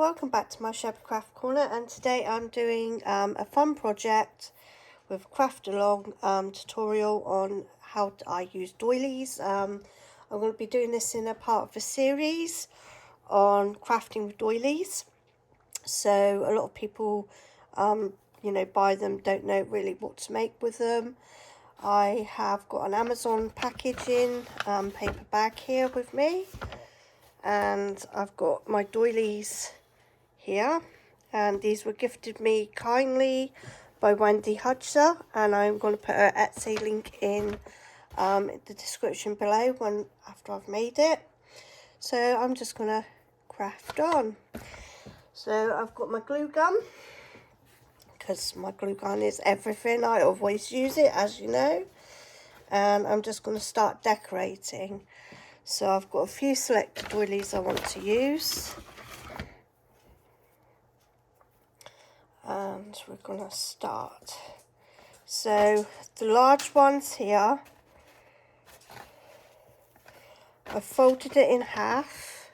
welcome back to my Shabby Craft Corner, and today I'm doing a fun project with a craft along tutorial on how I use doilies. I'm going to be doing this in a part of a series on crafting with doilies. So a lot of people buy them, don't know really what to make with them. I have got an Amazon packaging paper bag here with me, and I've got my doilies here, and these were gifted me kindly by Wendy Hudson, and I'm going to put her Etsy link in the description below after I've made it. So I'm just going to craft on. So I've got my glue gun, because my glue gun is everything. I always use it, as you know, and I'm just going to start decorating. So I've got a few selected doilies I want to use, and we're going to start. So the large ones here, I folded it in half,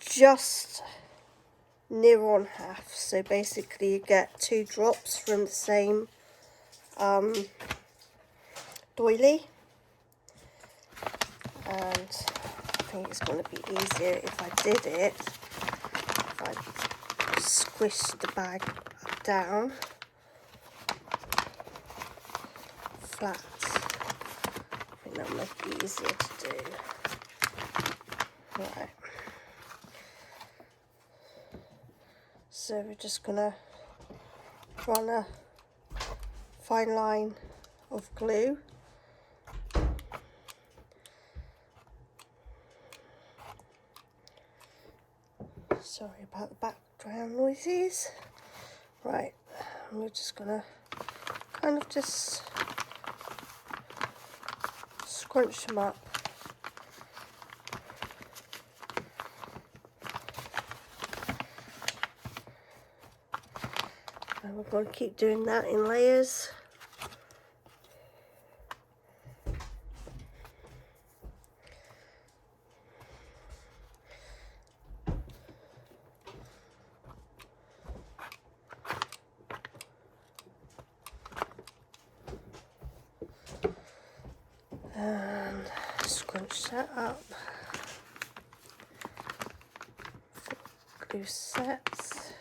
just near on half, so basically you get 2 drops from the same doily, and I think it's going to be easier if I did it, if I squish the bag down flat. I think that might be easier to do. Right. So we're just going to run a fine line of glue. Sorry about the background noises. Right, we're just going to kind of just scrunch them up. And we're going to keep doing that in layers. And scrunch that up. Glue sets.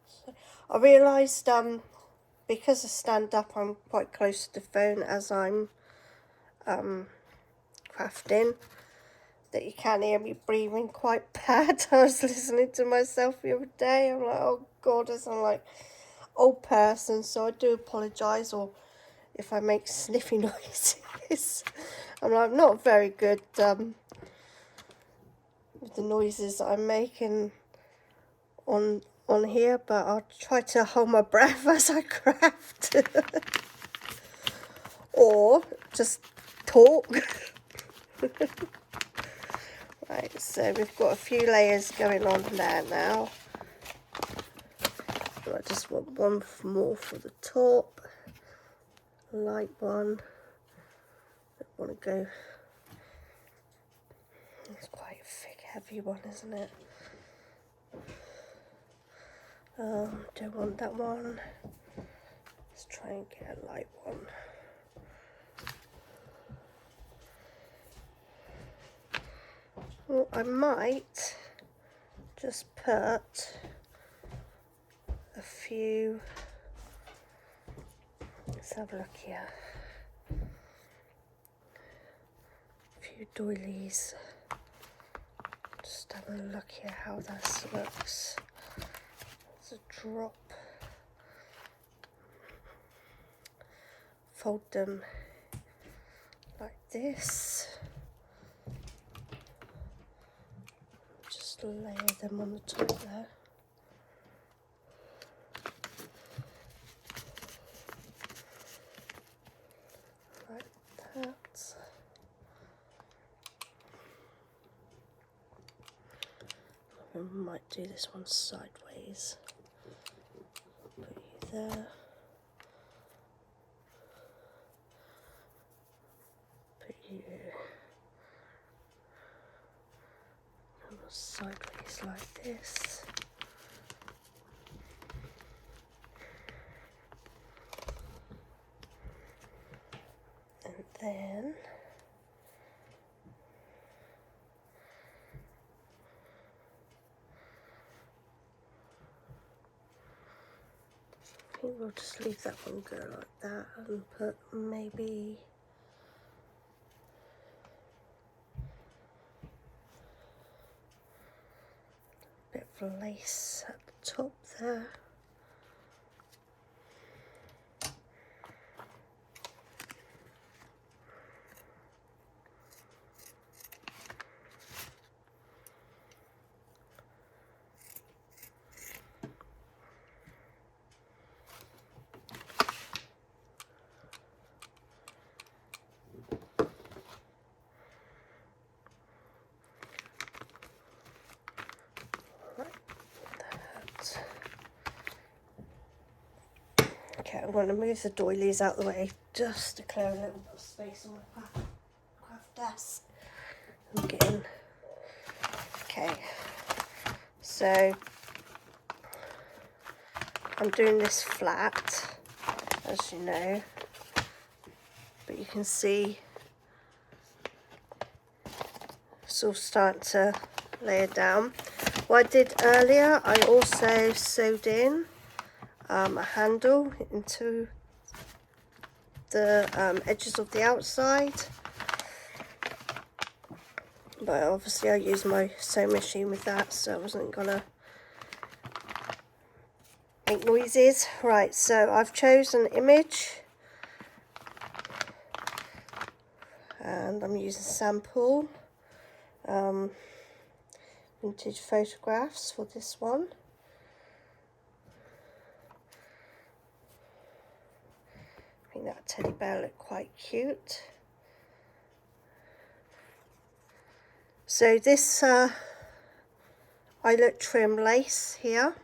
So I realised because I stand up, I'm quite close to the phone as I'm crafting, that you can hear me breathing quite bad. I was listening to myself the other day. I'm like, oh God, I sound like old person, so I do apologise, or if I make sniffy noises. I'm not very good with the noises that I'm making on here, but I'll try to hold my breath as I craft. Or just talk. Right, so we've got a few layers going on there now. I just want one more for the top, a light one. I want to go, it's quite a thick, heavy one, isn't it? Don't want that one. Let's try and get a light one. Well, I might just put a few, let's have a look here, a few doilies. Just have a look here how this looks. There's a drop. Fold them like this. Just layer them on the top there. Like that. I might do this one sideways. Put you there. sideways like this. And then I think we'll just leave that one go like that and put maybe a bit of lace at the top there. Okay, I'm going to move the doilies out of the way just to clear a little bit of space on my craft desk. I'm getting, okay, so I'm doing this flat, as you know, but you can see it's all starting to layer down. What I did earlier, I also sewed in a handle into the edges of the outside, but obviously I used my sewing machine with that, so I wasn't gonna make noises. Right, so I've chosen an image and I'm using sample vintage photographs for this one. I think that teddy bear looked quite cute. So this eyelet trim lace here,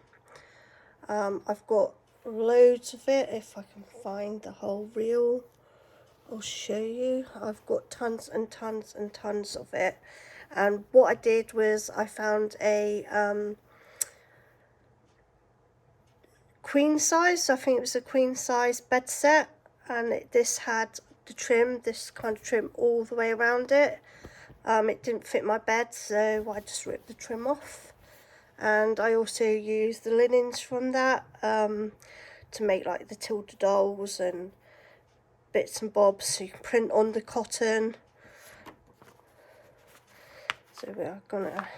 I've got loads of it. If I can find the whole reel, I'll show you. I've got tons and tons and tons of it. And what I did was I found a queen size, I think it was a queen size bed set, and this had the trim, this kind of trim all the way around it. It didn't fit my bed, so I just ripped the trim off. And I also used the linens from that to make like the Tilda dolls and bits and bobs, so you can print on the cotton. So we are gonna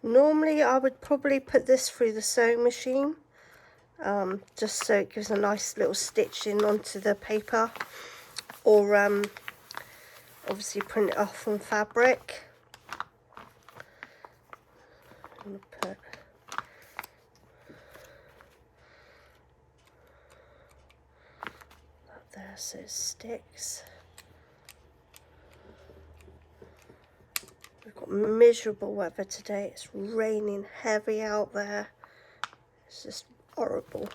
normally I would probably put this through the sewing machine, just so it gives a nice little stitch in onto the paper, or obviously print it off on fabric. I'm gonna put that there so it sticks. We've got miserable weather today. It's raining heavy out there. It's just horrible.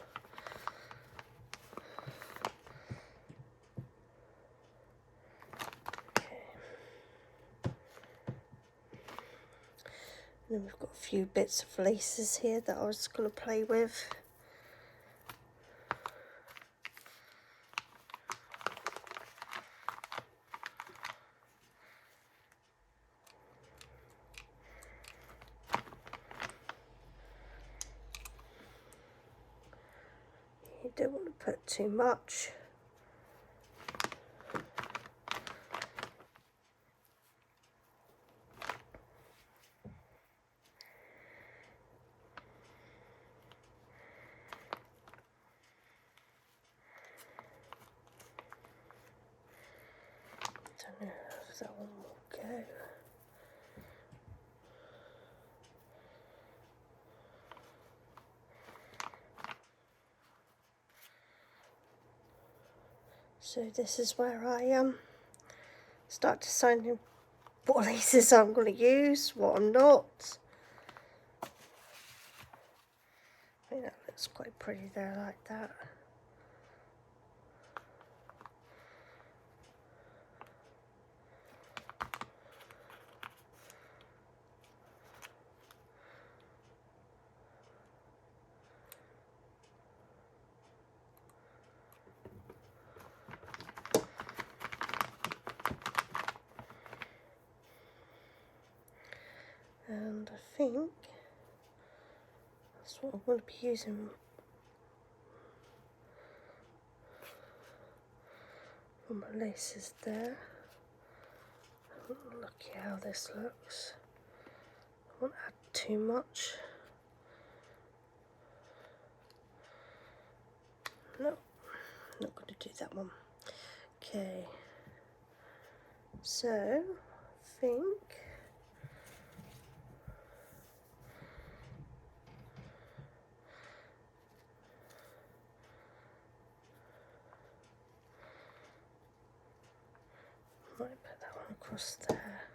Okay. And then we've got a few bits of laces here that I was going to play with. You don't want to put too much. Don't know if that one will go. So this is where I start deciding what laces I'm going to use, what I'm not. I think that looks quite pretty there like that. and I think that's what I'm going to be using. For my laces there. Look at how this looks. I won't add too much. No, not going to do that one. Okay, so I think I might put that one across there.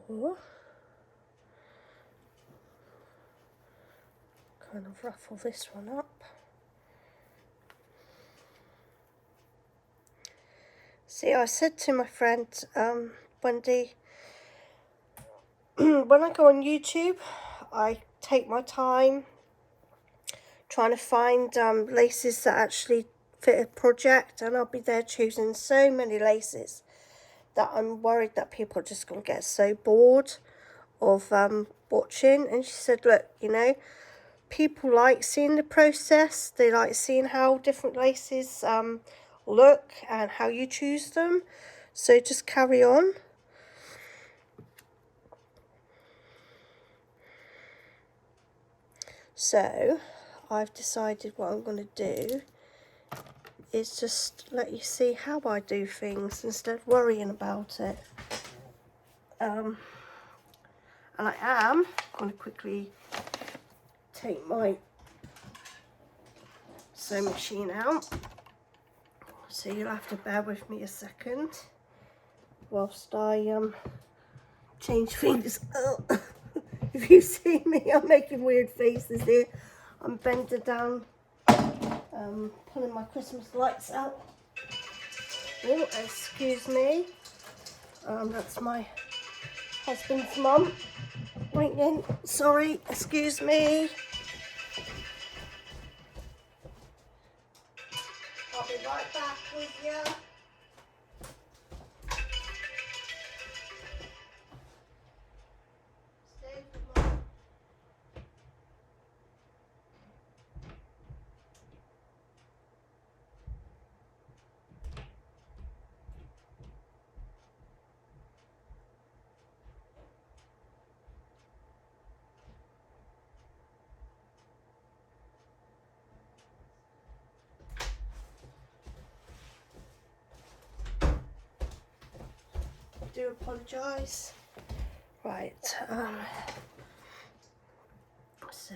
Or kind of ruffle this one up. See, I said to my friend Wendy, when I go on YouTube, I take my time trying to find laces that actually fit a project, and I'll be there choosing so many laces that I'm worried that people are just going to get so bored of watching. And she said, look, you know, people like seeing the process, they like seeing how different laces look and how you choose them, so just carry on. So I've decided what I'm going to do is just let you see how I do things instead of worrying about it. And I am going to quickly take my sewing machine out, so you'll have to bear with me a second whilst I change things up. If you see me, I'm making weird faces here. I'm bending down, pulling my Christmas lights out. Oh, excuse me. That's my husband's mum ringing. Sorry, excuse me. I'll be right back with you. Stay with Mum. I do apologise. Right, so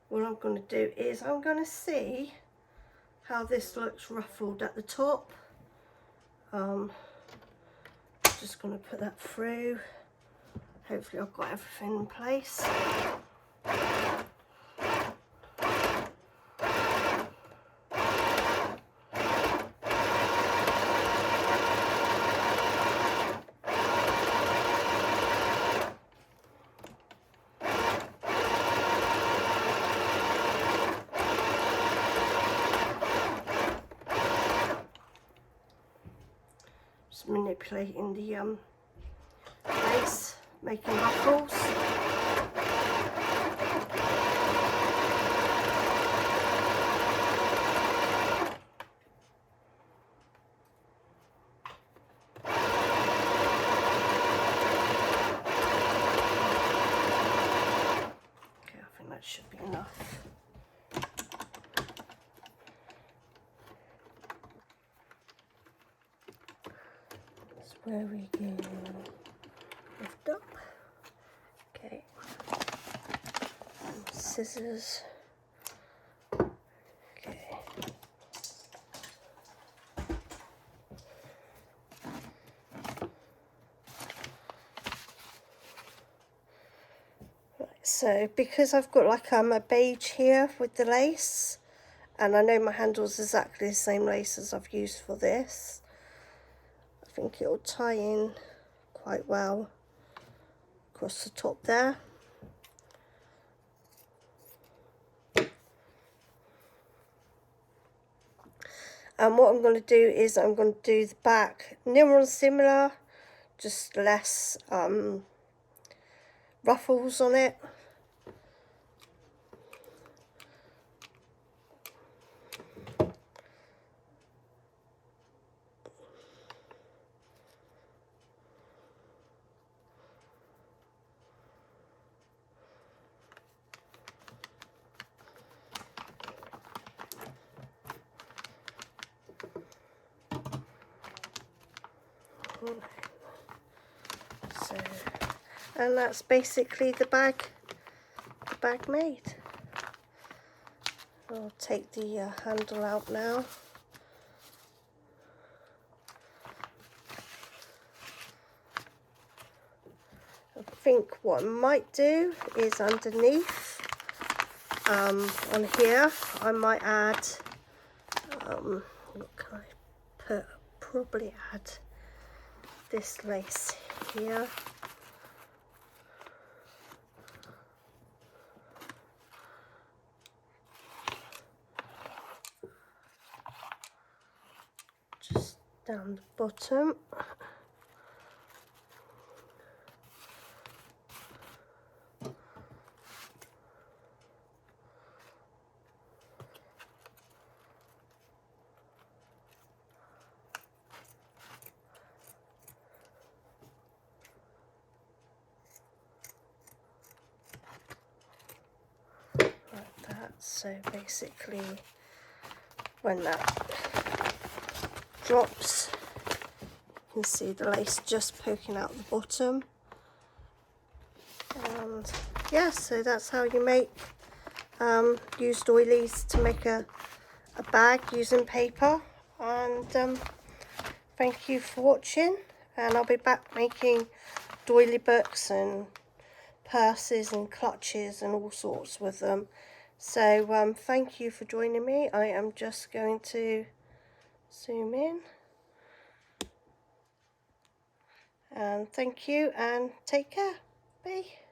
what I'm going to do is I'm going to see how this looks ruffled at the top. Just going to put that through. Hopefully I've got everything in place. Just manipulating the lace, making ruffles. Okay, I think that should be enough. That's where we go. Lift up. Okay. And scissors. Okay. Right, so because I've got like a beige here with the lace, and I know my handle's exactly the same lace as I've used for this, I think it'll tie in quite well across the top there. And what I'm going to do is I'm going to do the back near and similar, just less ruffles on it. So, and that's basically the bag made. I'll take the handle out now. I think what I might do is underneath on here I might add what can I put? Probably add this lace here. Just down the bottom. Like that. So basically when that drops, you can see the lace just poking out the bottom. And yeah, so that's how you make use doilies to make a bag using paper. And thank you for watching, and I'll be back making doily books and purses and clutches and all sorts with them. So thank you for joining me. I am just going to zoom in, and thank you and take care. Bye.